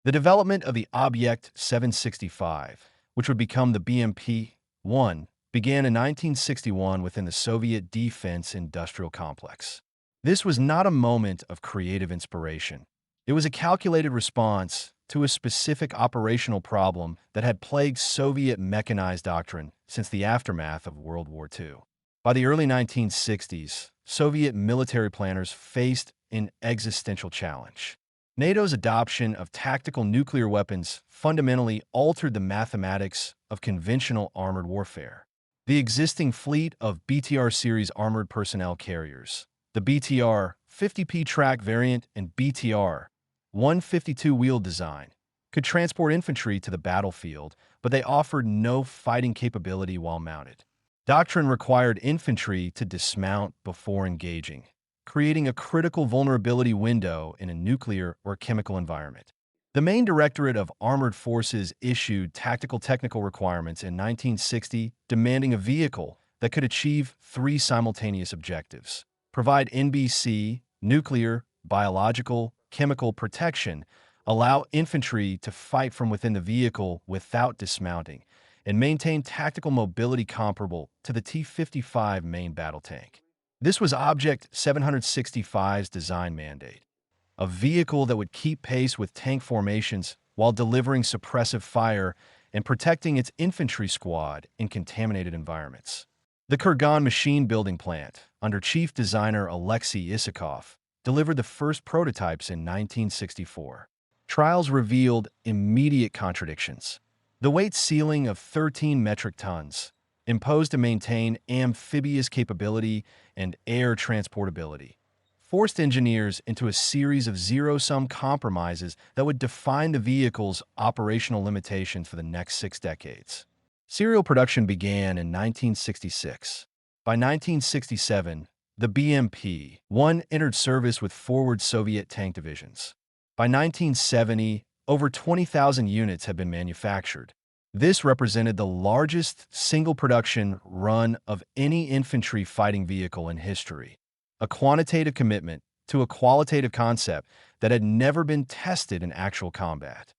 The development of the Object 765, which would become the BMP-1, began in 1961 within the Soviet defense industrial complex. This was not a moment of creative inspiration. It was a calculated response to a specific operational problem that had plagued Soviet mechanized doctrine since the aftermath of World War II. By the early 1960s, Soviet military planners faced an existential challenge. NATO's adoption of tactical nuclear weapons fundamentally altered the mathematics of conventional armored warfare. The existing fleet of BTR-series armored personnel carriers, the BTR 50P track variant and BTR 152-wheel design, could transport infantry to the battlefield, but they offered no fighting capability while mounted. Doctrine required infantry to dismount before engaging, creating a critical vulnerability window in a nuclear or chemical environment. The Main Directorate of Armored Forces issued tactical technical requirements in 1960 demanding a vehicle that could achieve three simultaneous objectives: provide NBC, nuclear, biological, chemical protection, allow infantry to fight from within the vehicle without dismounting, and maintain tactical mobility comparable to the T-55 main battle tank. This was Object 765's design mandate, a vehicle that would keep pace with tank formations while delivering suppressive fire and protecting its infantry squad in contaminated environments. The Kurgan machine building plant, under chief designer Alexei Isakov, delivered the first prototypes in 1964. Trials revealed immediate contradictions. The weight ceiling of 13 metric tons, imposed to maintain amphibious capability and air transportability, forced engineers into a series of zero-sum compromises that would define the vehicle's operational limitations for the next 6 decades. Serial production began in 1966. By 1967, the BMP-1 entered service with forward Soviet tank divisions. By 1970, over 20,000 units had been manufactured. This represented the largest single production run of any infantry fighting vehicle in history, a quantitative commitment to a qualitative concept that had never been tested in actual combat.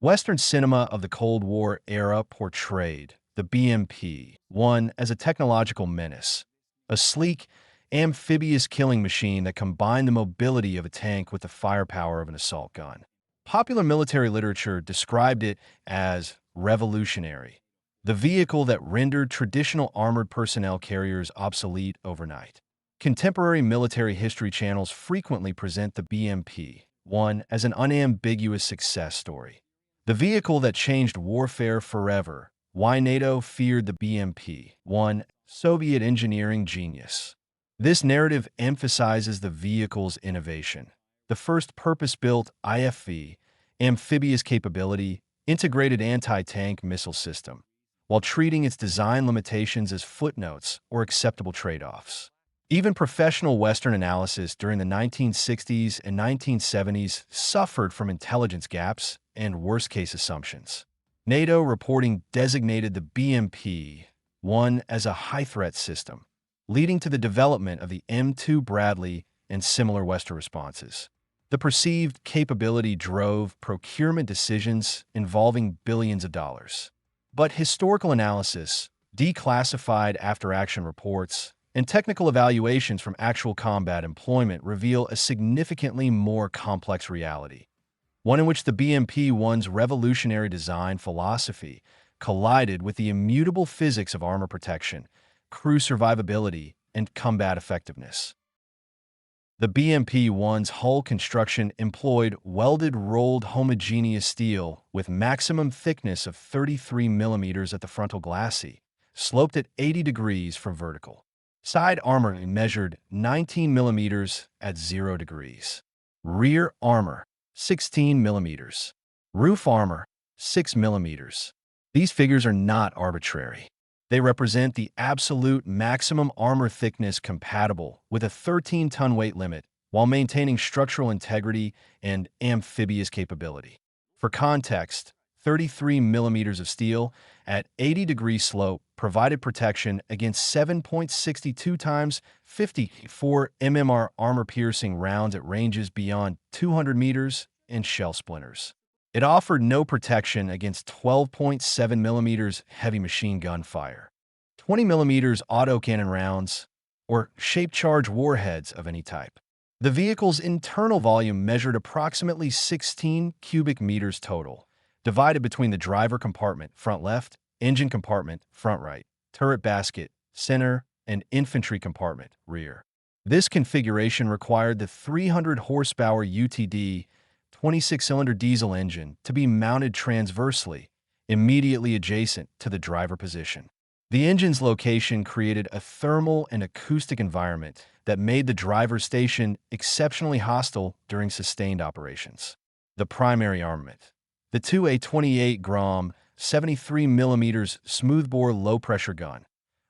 Western cinema of the Cold War era portrayed the BMP-1 as a technological menace, a sleek, amphibious killing machine that combined the mobility of a tank with the firepower of an assault gun. Popular military literature described it as revolutionary, the vehicle that rendered traditional armored personnel carriers obsolete overnight. Contemporary military history channels frequently present the BMP-1 as an unambiguous success story, the vehicle that changed warfare forever. Why NATO feared the BMP-1, Soviet engineering genius. This narrative emphasizes the vehicle's innovation. The first purpose-built IFV, amphibious capability, integrated anti-tank missile system, while treating its design limitations as footnotes or acceptable trade-offs. Even professional Western analysis during the 1960s and 1970s suffered from intelligence gaps and worst-case assumptions. NATO reporting designated the BMP-1 as a high-threat system, leading to the development of the M2 Bradley and similar Western responses. The perceived capability drove procurement decisions involving billions of dollars. But historical analysis, declassified after-action reports, and technical evaluations from actual combat employment reveal a significantly more complex reality, one in which the BMP-1's revolutionary design philosophy collided with the immutable physics of armor protection, crew survivability, and combat effectiveness. The BMP-1's hull construction employed welded rolled homogeneous steel with maximum thickness of 33 millimeters at the frontal glacis, sloped at 80 degrees from vertical. Side armor measured 19 millimeters at 0 degrees. Rear armor, 16 millimeters. Roof armor, 6 millimeters. These figures are not arbitrary. They represent the absolute maximum armor thickness compatible with a 13-ton weight limit while maintaining structural integrity and amphibious capability. For context, 33 millimeters of steel at 80-degree slope provided protection against 7.62 times 54 mmR armor-piercing rounds at ranges beyond 200 meters and shell splinters. It offered no protection against 12.7 millimeters heavy machine gun fire, 20 millimeters autocannon rounds, or shape-charge warheads of any type. The vehicle's internal volume measured approximately 16 cubic meters total, divided between the driver compartment, front left, engine compartment, front right, turret basket, center, and infantry compartment, rear. This configuration required the 300 horsepower UTD 26-cylinder diesel engine to be mounted transversely, immediately adjacent to the driver position. The engine's location created a thermal and acoustic environment that made the driver's station exceptionally hostile during sustained operations. The primary armament. The 2A28 Grom 73mm smoothbore low-pressure gun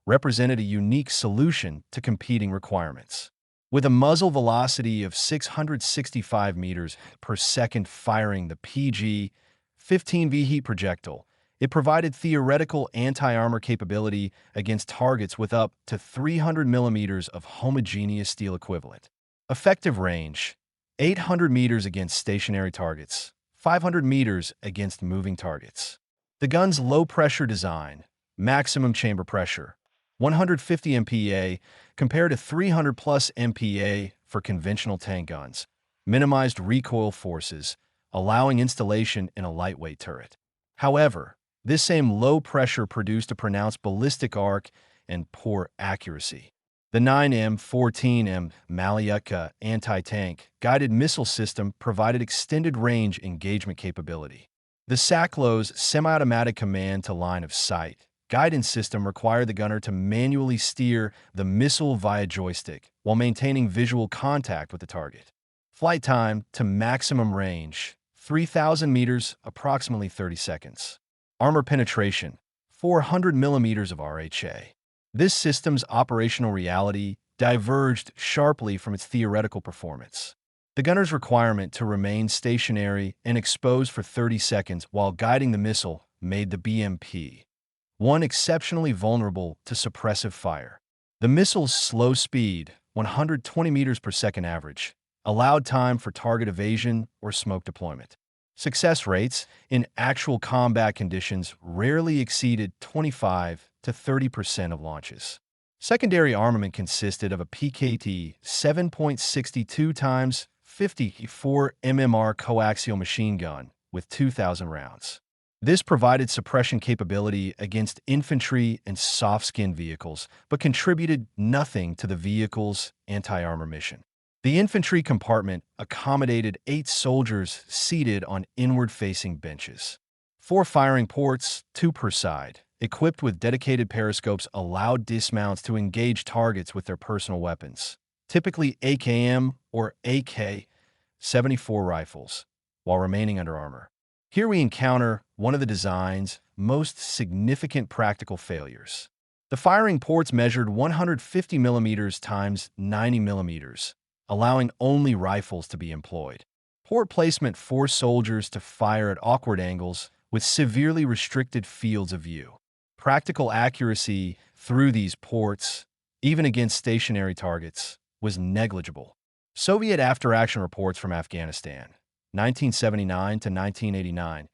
represented a unique solution to competing requirements. With a muzzle velocity of 665 meters per second firing the PG-15V heat projectile, it provided theoretical anti-armor capability against targets with up to 300 millimeters of homogeneous steel equivalent. Effective range: 800 meters against stationary targets, 500 meters against moving targets. The gun's low-pressure design, maximum chamber pressure, 150 MPa compared to 300 plus MPa for conventional tank guns, minimized recoil forces, allowing installation in a lightweight turret. However, this same low pressure produced a pronounced ballistic arc and poor accuracy. The 9M14M Malyutka anti-tank guided missile system provided extended range engagement capability. The Saklow's semi-automatic command to line of sight guidance system required the gunner to manually steer the missile via joystick while maintaining visual contact with the target. Flight time to maximum range: 3,000 meters, approximately 30 seconds. Armor penetration: 400 millimeters of RHA. This system's operational reality diverged sharply from its theoretical performance. The gunner's requirement to remain stationary and exposed for 30 seconds while guiding the missile made the BMP-1 exceptionally vulnerable to suppressive fire. The missile's slow speed, 120 meters per second average, allowed time for target evasion or smoke deployment. Success rates in actual combat conditions rarely exceeded 25 to 30% of launches. Secondary armament consisted of a PKT 7.62 times 54 mmR coaxial machine gun with 2,000 rounds. This provided suppression capability against infantry and soft-skinned vehicles, but contributed nothing to the vehicle's anti-armor mission. The infantry compartment accommodated 8 soldiers seated on inward-facing benches. 4 firing ports, 2 per side, equipped with dedicated periscopes, allowed dismounts to engage targets with their personal weapons, typically AKM or AK-74 rifles, while remaining under armor. Here we encounter one of the design's most significant practical failures. The firing ports measured 150 millimeters times 90 millimeters, allowing only rifles to be employed. Port placement forced soldiers to fire at awkward angles with severely restricted fields of view. Practical accuracy through these ports, even against stationary targets, was negligible. Soviet after-action reports from Afghanistan, 1979 to 1989,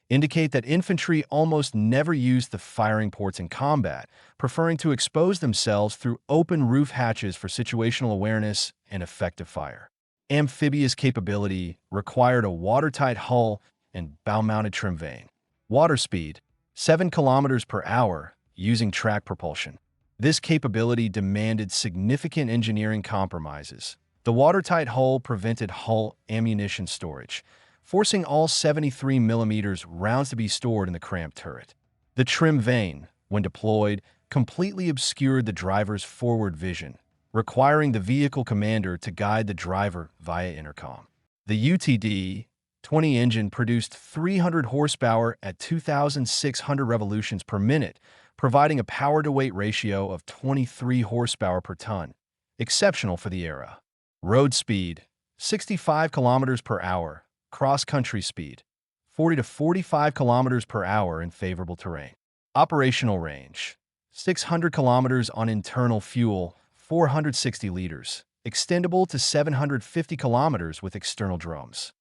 indicate that infantry almost never used the firing ports in combat, preferring to expose themselves through open roof hatches for situational awareness and effective fire. Amphibious capability required a watertight hull and bow-mounted trim vane. Water speed: 7 kilometers per hour using track propulsion. This capability demanded significant engineering compromises. The watertight hull prevented hull ammunition storage, forcing all 73 mm rounds to be stored in the cramped turret. The trim vane, when deployed, completely obscured the driver's forward vision, requiring the vehicle commander to guide the driver via intercom. The UTD-20 engine produced 300 horsepower at 2,600 revolutions per minute, providing a power-to-weight ratio of 23 horsepower per ton, exceptional for the era. Road speed: 65 kilometers per hour. Cross-country speed: 40 to 45 kilometers per hour in favorable terrain. Operational range: 600 kilometers on internal fuel, 460 liters, extendable to 750 kilometers with external drums.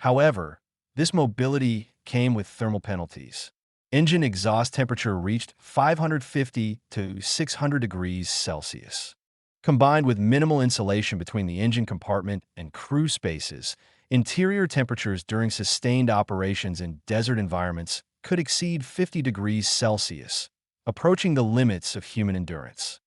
However, this mobility came with thermal penalties. Engine exhaust temperature reached 550 to 600 degrees Celsius. Combined with minimal insulation between the engine compartment and crew spaces, interior temperatures during sustained operations in desert environments could exceed 50 degrees Celsius, approaching the limits of human endurance.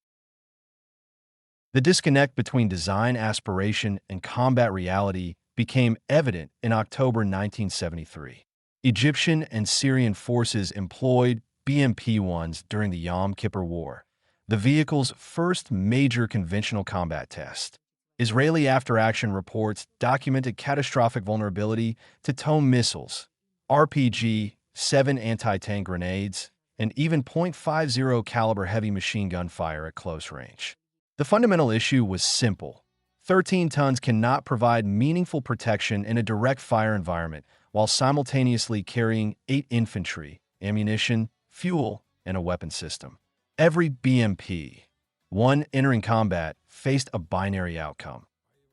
The disconnect between design aspiration and combat reality became evident in October 1973. Egyptian and Syrian forces employed BMP-1s during the Yom Kippur War, the vehicle's first major conventional combat test. Israeli after-action reports documented catastrophic vulnerability to TOW missiles, RPG-7 anti-tank grenades, and even .50 caliber heavy machine gun fire at close range. The fundamental issue was simple. 13 tons cannot provide meaningful protection in a direct fire environment while simultaneously carrying 8 infantry, ammunition, fuel, and a weapon system. Every BMP-1 entering combat faced a binary outcome: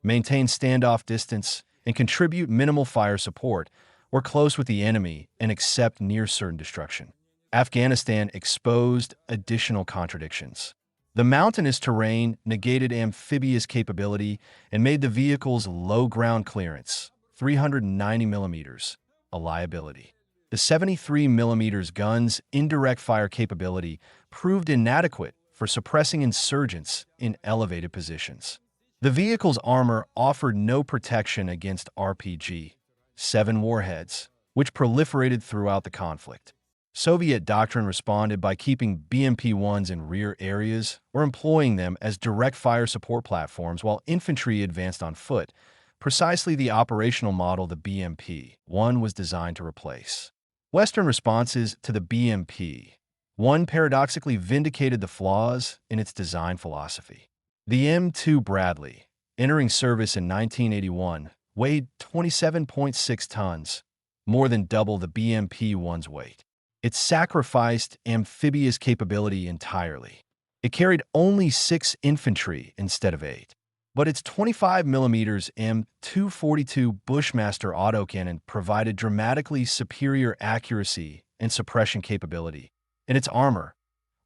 maintain standoff distance and contribute minimal fire support, or close with the enemy and accept near-certain destruction. Afghanistan exposed additional contradictions. The mountainous terrain negated amphibious capability and made the vehicle's low ground clearance, 390 millimeters, a liability. The 73 millimeters gun's indirect fire capability proved inadequate for suppressing insurgents in elevated positions. The vehicle's armor offered no protection against RPG-7 warheads, which proliferated throughout the conflict. Soviet doctrine responded by keeping BMP-1s in rear areas or employing them as direct fire support platforms while infantry advanced on foot, precisely the operational model the BMP-1 was designed to replace. Western responses to the BMP-1 paradoxically vindicated the flaws in its design philosophy. The M2 Bradley, entering service in 1981, weighed 27.6 tons, more than double the BMP-1's weight. It sacrificed amphibious capability entirely. It carried only 6 infantry instead of 8. But its 25mm M242 Bushmaster autocannon provided dramatically superior accuracy and suppression capability. And its armor,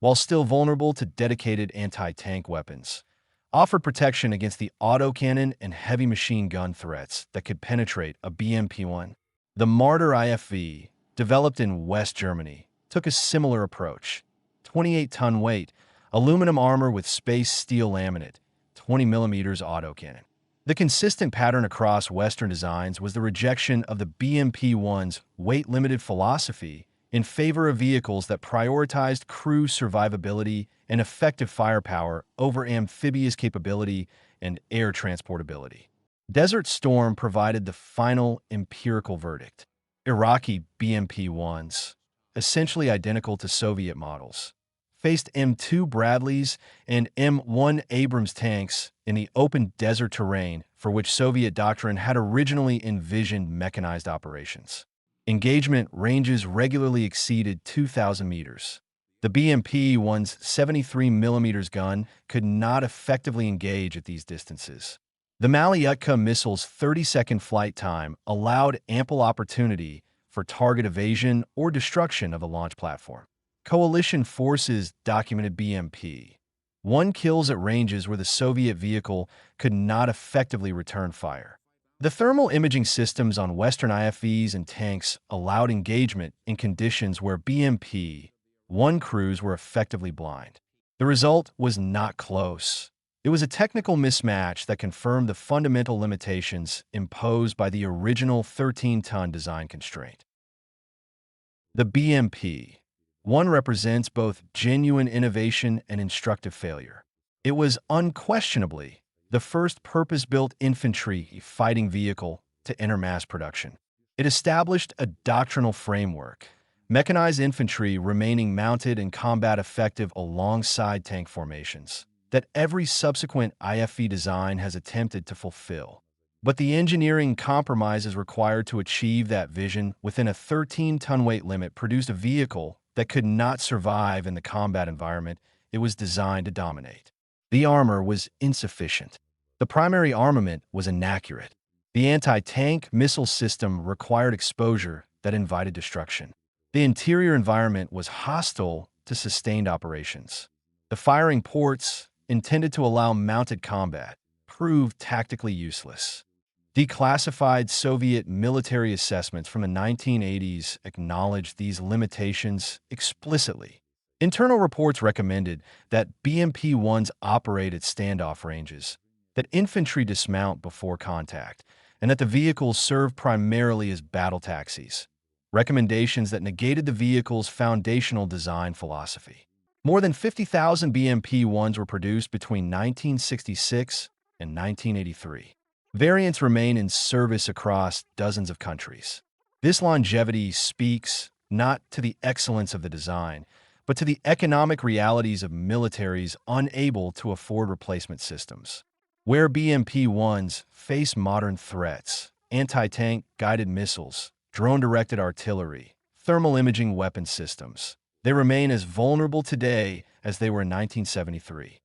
while still vulnerable to dedicated anti-tank weapons, offered protection against the autocannon and heavy machine gun threats that could penetrate a BMP-1. The Marder IFV, developed in West Germany, took a similar approach. 28-ton weight, aluminum armor with space steel laminate, 20mm autocannon. The consistent pattern across Western designs was the rejection of the BMP-1's weight-limited philosophy in favor of vehicles that prioritized crew survivability and effective firepower over amphibious capability and air transportability. Desert Storm provided the final empirical verdict. Iraqi BMP-1s, essentially identical to Soviet models, faced M2 Bradleys and M1 Abrams tanks in the open desert terrain for which Soviet doctrine had originally envisioned mechanized operations. Engagement ranges regularly exceeded 2,000 meters. The BMP-1's 73mm gun could not effectively engage at these distances. The Malyutka missile's 30-second flight time allowed ample opportunity for target evasion or destruction of the launch platform. Coalition forces documented BMP-1 kills at ranges where the Soviet vehicle could not effectively return fire. The thermal imaging systems on Western IFVs and tanks allowed engagement in conditions where BMP-1 crews were effectively blind. The result was not close. It was a technical mismatch that confirmed the fundamental limitations imposed by the original 13-ton design constraint. The BMP-1 represents both genuine innovation and instructive failure. It was unquestionably the first purpose-built infantry fighting vehicle to enter mass production. It established a doctrinal framework, mechanized infantry remaining mounted and combat effective alongside tank formations, that every subsequent IFV design has attempted to fulfill. But the engineering compromises required to achieve that vision within a 13-ton weight limit produced a vehicle that could not survive in the combat environment it was designed to dominate. The armor was insufficient. The primary armament was inaccurate. The anti-tank missile system required exposure that invited destruction. The interior environment was hostile to sustained operations. The firing ports, intended to allow mounted combat, proved tactically useless. Declassified Soviet military assessments from the 1980s acknowledged these limitations explicitly. Internal reports recommended that BMP-1s operate at standoff ranges, that infantry dismount before contact, and that the vehicles serve primarily as battle taxis, recommendations that negated the vehicle's foundational design philosophy. More than 50,000 BMP-1s were produced between 1966 and 1983. Variants remain in service across dozens of countries. This longevity speaks not to the excellence of the design, but to the economic realities of militaries unable to afford replacement systems. Where BMP-1s face modern threats, anti-tank guided missiles, drone-directed artillery, thermal imaging weapon systems, they remain as vulnerable today as they were in 1973.